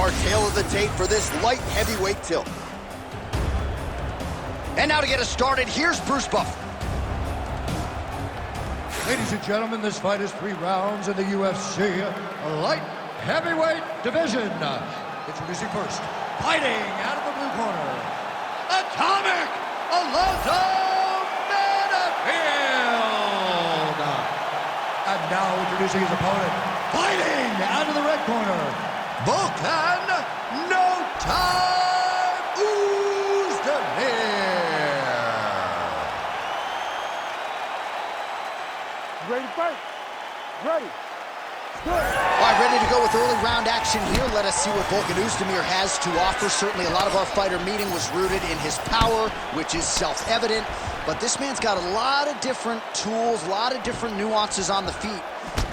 our tail of the tape for this light heavyweight tilt. And now to get us started, here's Bruce Buffer. Ladies and gentlemen, this fight is 3 rounds in the UFC light heavyweight division. Introducing first, fighting out of the blue corner, Atomic Alonzo Menifield. And now introducing his opponent, fighting out of the red corner, Volkan Oezdemir. Ready to fight? Ready. All right, ready to go with early round action here. Let us see what Volkan Oezdemir has to offer. Certainly a lot of our fighter meeting was rooted in his power, which is self-evident. But this man's got a lot of different tools, a lot of different nuances on the feet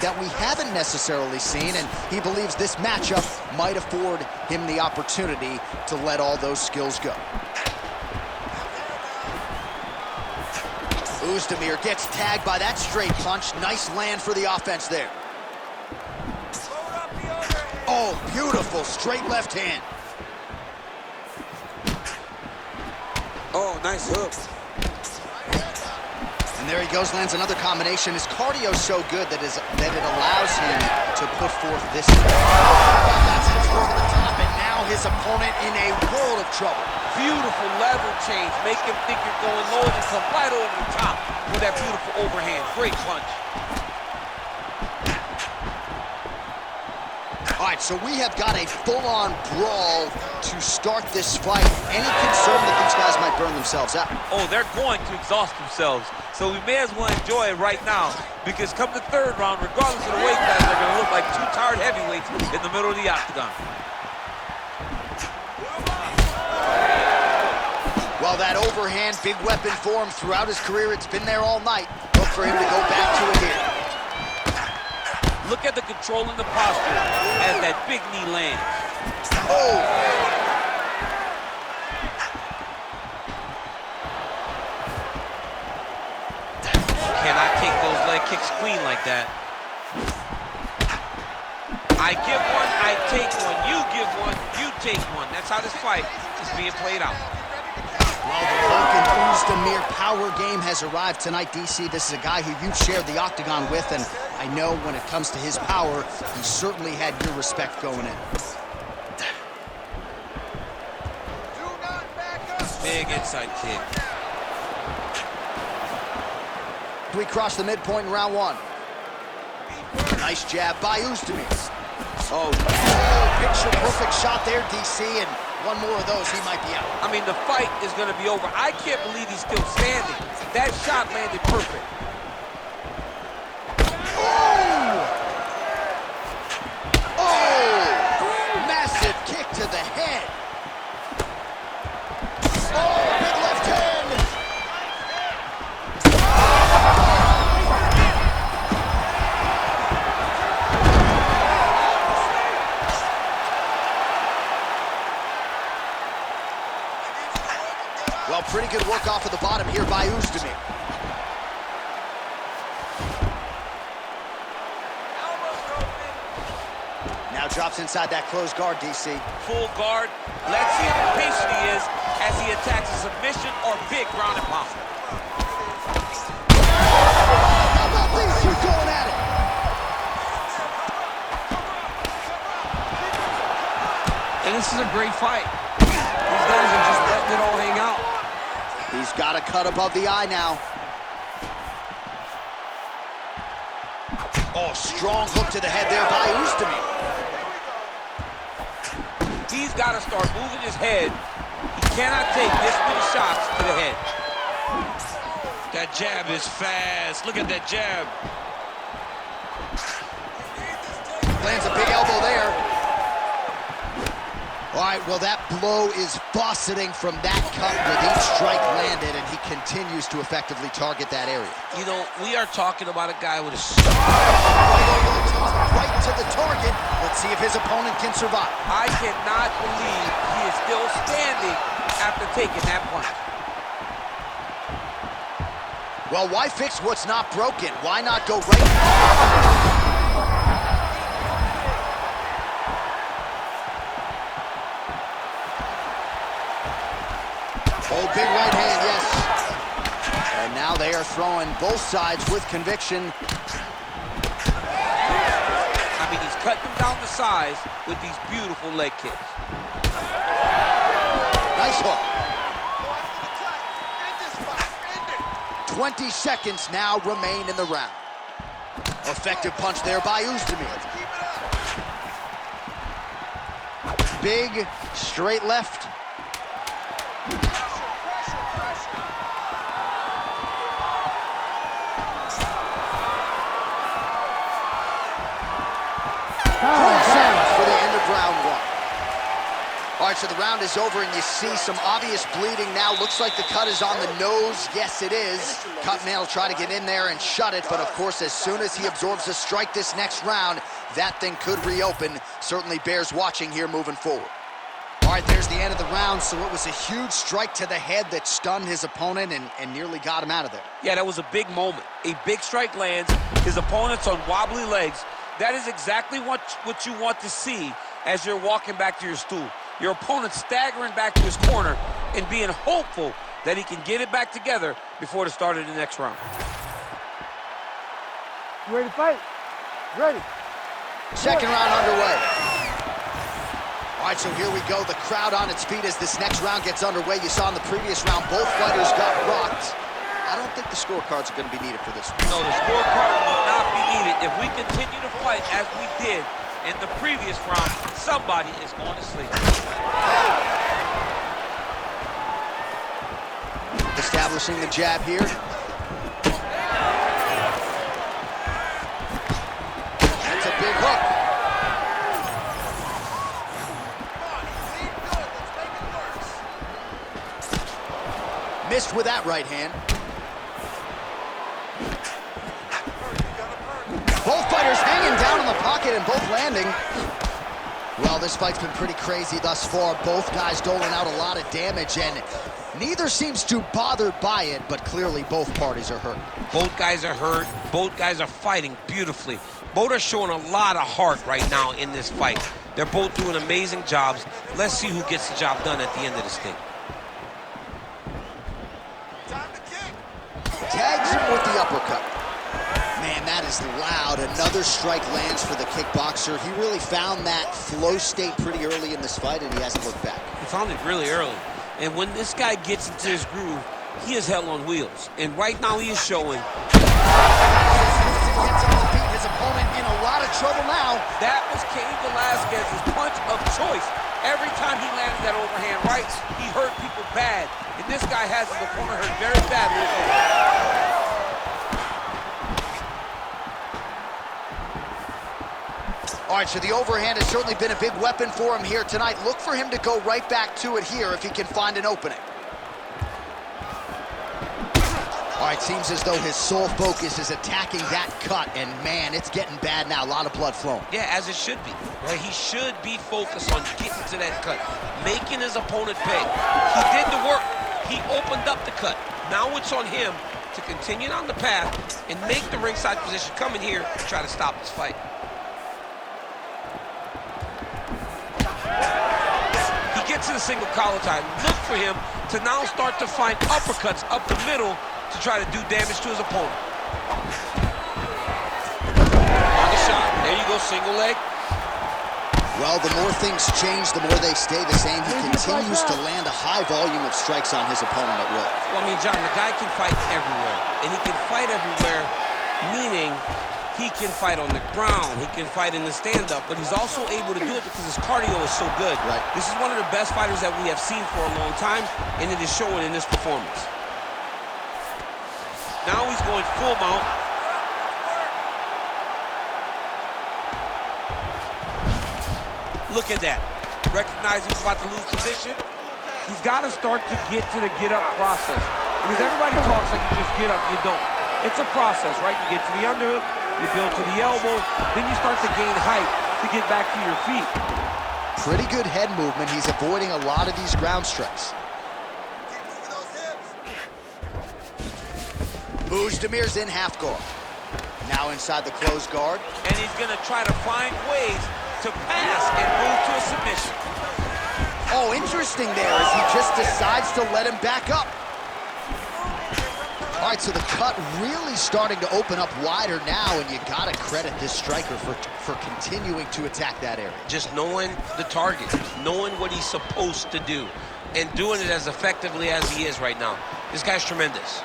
that we haven't necessarily seen, and he believes this matchup might afford him the opportunity to let all those skills go. Oezdemir gets tagged by that straight punch. Nice land for the offense there. Oh, beautiful straight left hand. Oh, nice hook. And there he goes, lands another combination. His cardio's so good that it allows him to put forth this. That's it over the top, and now his opponent in a world of trouble. Beautiful level change. Make him think you're going low and come right over the top with that beautiful overhand. Great punch. All right, so we have got a full-on brawl to start this fight. Any concern that these guys might burn themselves out? Oh, they're going to exhaust themselves. So we may as well enjoy it right now, because come the third round, regardless of the weight class, they're going to look like 2 tired heavyweights in the middle of the octagon. Well, that overhand, big weapon for him throughout his career. It's been there all night. Look for him to go back to it here. Look at the control in the posture as that big knee lands. Oh! Cannot take those leg kicks clean like that. I give one, I take one. You give one, you take one. That's how this fight is being played out. Well, the Volkan Oezdemir power game has arrived tonight, DC. This is a guy who you've shared the octagon with, and I know when it comes to his power, he certainly had your respect going in. Big inside kick. We cross the midpoint in round 1. Nice jab by Oezdemir. Oh, picture-perfect shot there, DC, and one more of those, he might be out. I mean, the fight is going to be over. I can't believe he's still standing. That shot landed perfect. Oh! Massive kick to the head. Oh, big left hand. Well, pretty good work off of the bottom here by Oezdemir. Now drops inside that closed guard, DC. Full guard. Let's see how patient he is as he attacks a submission or big ground and pound. How about these two going at it? And this is a great fight. These guys are just letting it all hang out. He's got a cut above the eye now. Oh, strong hook to the head there by Oezdemir. He's got to start moving his head. He cannot take this many shots to the head. That jab is fast. Look at that jab. Lands a big elbow there. All right, well, that blow is fauceting from that cut with each strike landed, and he continues to effectively target that area. You know, we are talking about a guy with a... Right to the target. Let's see if his opponent can survive. I cannot believe he is still standing after taking that punch. Well, why fix what's not broken? Why not go right? Oh, big right hand, yes. And now they are throwing both sides with conviction. I mean, he's cutting them down to size with these beautiful leg kicks. Nice hook. 20 seconds now remain in the round. Effective punch there by Oezdemir. Big, straight left. For the end of round one. All right, so the round is over, and you see some obvious bleeding now. Looks like the cut is on the nose. Yes, it is. Cutman will try to get in there and shut it, but of course, as soon as he absorbs a strike this next round, that thing could reopen. Certainly bears watching here moving forward. All right, there's the end of the round, so it was a huge strike to the head that stunned his opponent and nearly got him out of there. Yeah, that was a big moment. A big strike lands, his opponent's on wobbly legs. That is exactly what you want to see as you're walking back to your stool. Your opponent staggering back to his corner and being hopeful that he can get it back together before the start of the next round. You ready to fight? Ready. Second round underway. All right, so here we go. The crowd on its feet as this next round gets underway. You saw in the previous round, both fighters got rocked. I don't think the scorecards are going to be needed for this one. No, the scorecard will not be needed. If we continue to fight as we did in the previous round, somebody is going to sleep. Establishing the jab here. That's a big hook. Missed with that right hand. Both fighters hanging down in the pocket and both landing. Well, this fight's been pretty crazy thus far. Both guys doling out a lot of damage, and neither seems too bothered by it, but clearly both parties are hurt. Both guys are hurt. Both guys are fighting beautifully. Both are showing a lot of heart right now in this fight. They're both doing amazing jobs. Let's see who gets the job done at the end of this thing. Tags him with the uppercut. Man, that is loud. Another strike lands for the kickboxer. He really found that flow state pretty early in this fight, and he hasn't looked back. He found it really early. And when this guy gets into his groove, he is hell on wheels. And right now he is showing. Gets on the feet. His opponent in a lot of trouble now. That was Cain Velasquez's punch of choice. Every time he landed that overhand right, he hurt people bad. And this guy has his opponent hurt very badly. All right, so the overhand has certainly been a big weapon for him here tonight. Look for him to go right back to it here if he can find an opening. All right, seems as though his sole focus is attacking that cut, and man, it's getting bad now. A lot of blood flowing. Yeah, as it should be. Right? He should be focused on getting to that cut, making his opponent pay. He did the work. He opened up the cut. Now it's on him to continue on the path and make the ringside position, come in here and try to stop this fight. He gets to the single collar tie. Look for him to now start to find uppercuts up the middle to try to do damage to his opponent. On the shot. There you go, single leg. Well, the more things change, the more they stay the same. He continues to land a high volume of strikes on his opponent at will. Well, I mean, John, the guy can fight everywhere. And he can fight everywhere, meaning he can fight on the ground, he can fight in the stand-up, but he's also able to do it because his cardio is so good. Right. This is one of the best fighters that we have seen for a long time, and it is showing in this performance. Now he's going full mount. Look at that. Recognize he's about to lose position. He's got to start to get to the get-up process. Because everybody talks like you just get up, you don't. It's a process, right? You get to the underhook, you build to the elbow, then you start to gain height to get back to your feet. Pretty good head movement. He's avoiding a lot of these ground strikes. Oezdemir's in half guard. Now inside the closed guard. And he's going to try to find ways to pass and move to a submission. Oh, interesting. interesting there as he just decides to let him back up. All right, so the cut really starting to open up wider now, and you gotta credit this striker for continuing to attack that area. Just knowing the target, knowing what he's supposed to do, and doing it as effectively as he is right now. This guy's tremendous.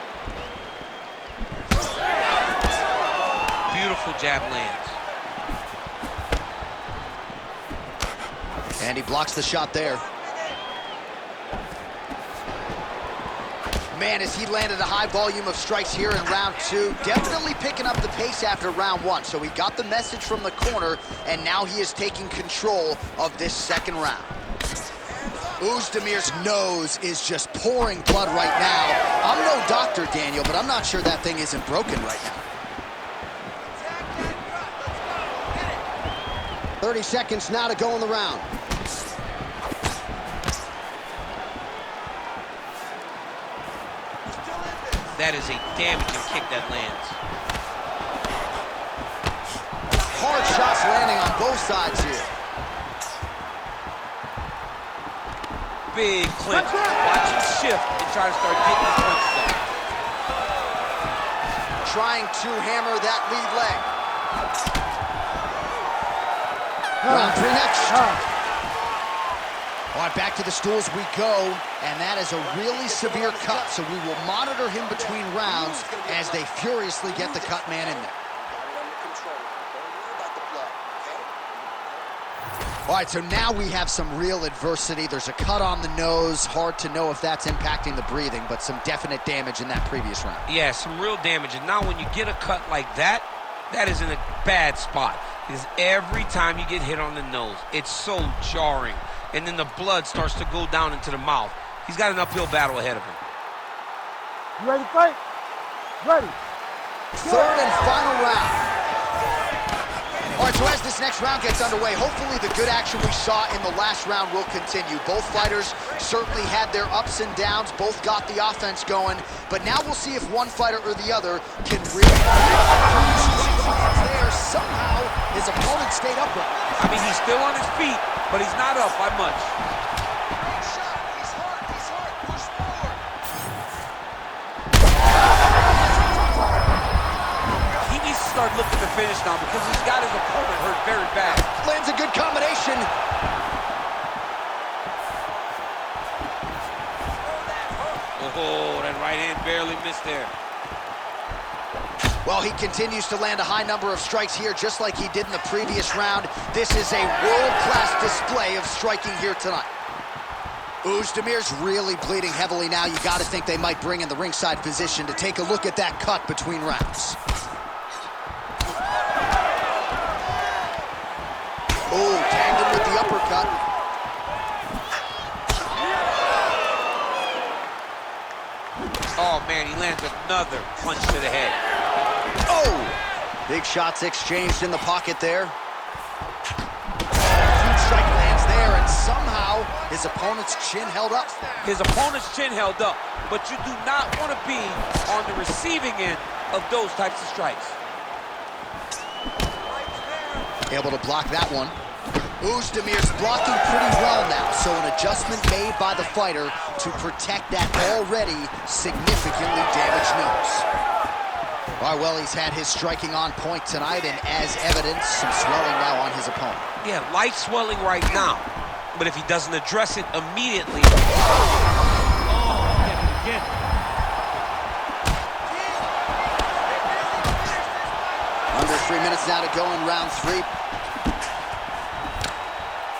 Beautiful jab lands. And he blocks the shot there. Man, as he landed a high volume of strikes here in round 2, definitely picking up the pace after round 1. So he got the message from the corner, and now he is taking control of this second round. Oezdemir's nose is just pouring blood right now. I'm no doctor, Daniel, but I'm not sure that thing isn't broken right now. 30 seconds now to go in the round. That is a damaging kick that lands. Hard shots landing on both sides here. Big clinch. Watch him shift and try to start getting his punches up. Trying to hammer that lead leg. Round 3 next. All right, back to the stools we go, and that is a really severe cut, so we will monitor him between rounds as they furiously get the cut man in there. All right, so now we have some real adversity. There's a cut on the nose. Hard to know if that's impacting the breathing, but some definite damage in that previous round. Yeah, some real damage. And now when you get a cut like that, that is in a bad spot. Because every time you get hit on the nose, it's so jarring. And then the blood starts to go down into the mouth. He's got an uphill battle ahead of him. You ready to fight? Ready. Third and final round. All right, so as this next round gets underway, hopefully the good action we saw in the last round will continue. Both fighters certainly had their ups and downs, both got the offense going, but now we'll see if one fighter or the other can really there. Somehow his opponent stayed upright. I mean, he's still on his feet, but he's not up by much. Start looking to finish now because he's got his opponent hurt very bad. Lands a good combination. Oh, that right hand barely missed there. Well, he continues to land a high number of strikes here, just like he did in the previous round. This is a world-class display of striking here tonight. Oezdemir's really bleeding heavily now. You got to think they might bring in the ringside physician to take a look at that cut between rounds. Oh, tagged him with the uppercut. Oh, man, he lands another punch to the head. Oh! Big shots exchanged in the pocket there. Huge strike lands there, and somehow his opponent's chin held up. His opponent's chin held up, but you do not want to be on the receiving end of those types of strikes. Able to block that one. Oezdemir's blocking pretty well now, so an adjustment made by the fighter to protect that already significantly damaged nose. All right, well, he's had his striking on point tonight, and as evidence, some swelling now on his opponent. Yeah, light swelling right now, but if he doesn't address it immediately... Under 3 minutes now to go in round 3.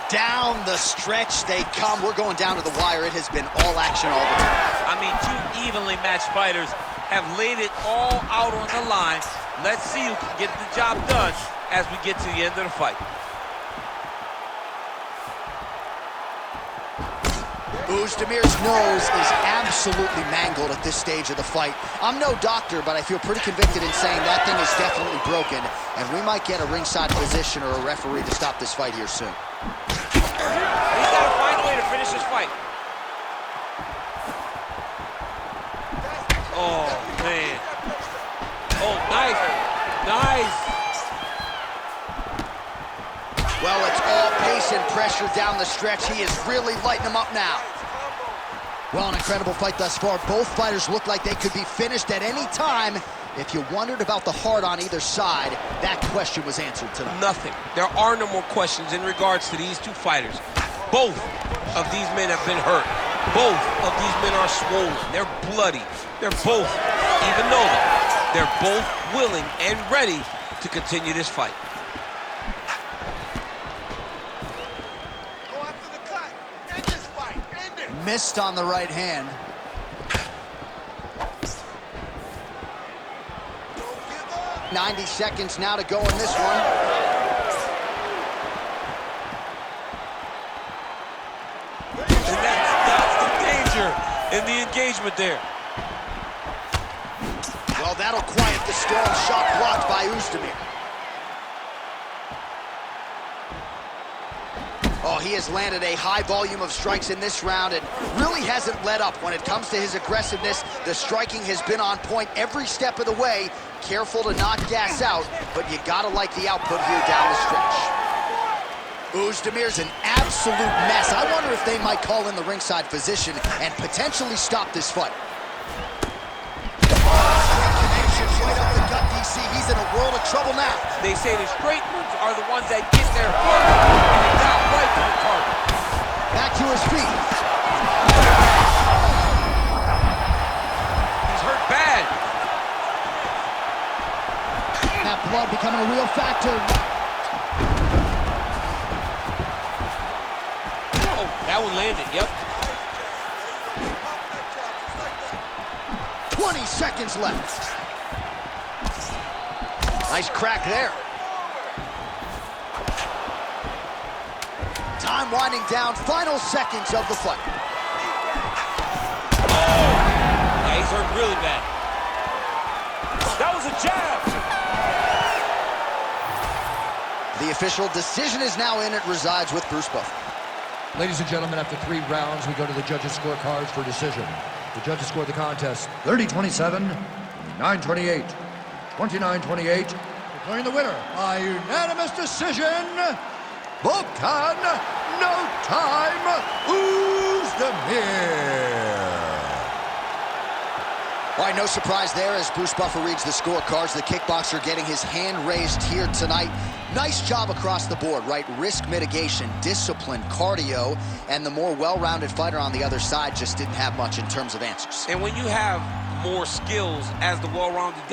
Down the stretch they come. We're going down to the wire. It has been all action all the time. I mean, two evenly matched fighters have laid it all out on the line. Let's see who can get the job done as we get to the end of the fight. Oezdemir's nose is absolutely mangled at this stage of the fight. I'm no doctor, but I feel pretty convicted in saying that thing is definitely broken, and we might get a ringside physician or a referee to stop this fight here soon. He's got to find a way to finish this fight. Oh, man. Oh, nice. Nice. Well, it's all pace and pressure down the stretch. He is really lighting him up now. Well, an incredible fight thus far. Both fighters look like they could be finished at any time. If you wondered about the heart on either side, that question was answered tonight. Nothing. There are no more questions in regards to these two fighters. Both of these men have been hurt. Both of these men are swollen. They're bloody. They're both, even though they're both willing and ready to continue this fight. Go after the cut. End this fight. End it. Missed on the right hand. Don't give up. 90 seconds now to go in this one. And that's the danger in the engagement there. Well, that'll quiet the storm. Shot blocked by Oezdemir. Oh, he has landed a high volume of strikes in this round and really hasn't let up when it comes to his aggressiveness. The striking has been on point every step of the way. Careful to not gas out, but you gotta like the output here down the stretch. Oezdemir's an absolute mess. I wonder if they might call in the ringside physician and potentially stop this fight. Right up the gut, DC. He's in a world of trouble now. They say the straight moves are the ones that get there first, and it's out right to the target. Back to his feet. He's hurt bad. That blood becoming a real factor. Oh, that one landed, yep. 20 seconds left. Nice crack there. Time winding down, final seconds of the fight. Yeah, he's hurt really bad. That was a jab. The official decision is now in. It resides with Bruce Buffer. Ladies and gentlemen, after 3 rounds, we go to the judges' scorecards for decision. The judges scored the contest 30-27, 9-28, 29-28. Declaring the winner by unanimous decision, Volkan No Time Oezdemir. All right, no surprise there as Bruce Buffer reads the scorecards. The kickboxer getting his hand raised here tonight. Nice job across the board, right? Risk mitigation, discipline, cardio, and the more well-rounded fighter on the other side just didn't have much in terms of answers. And when you have more skills as the well-rounded guy,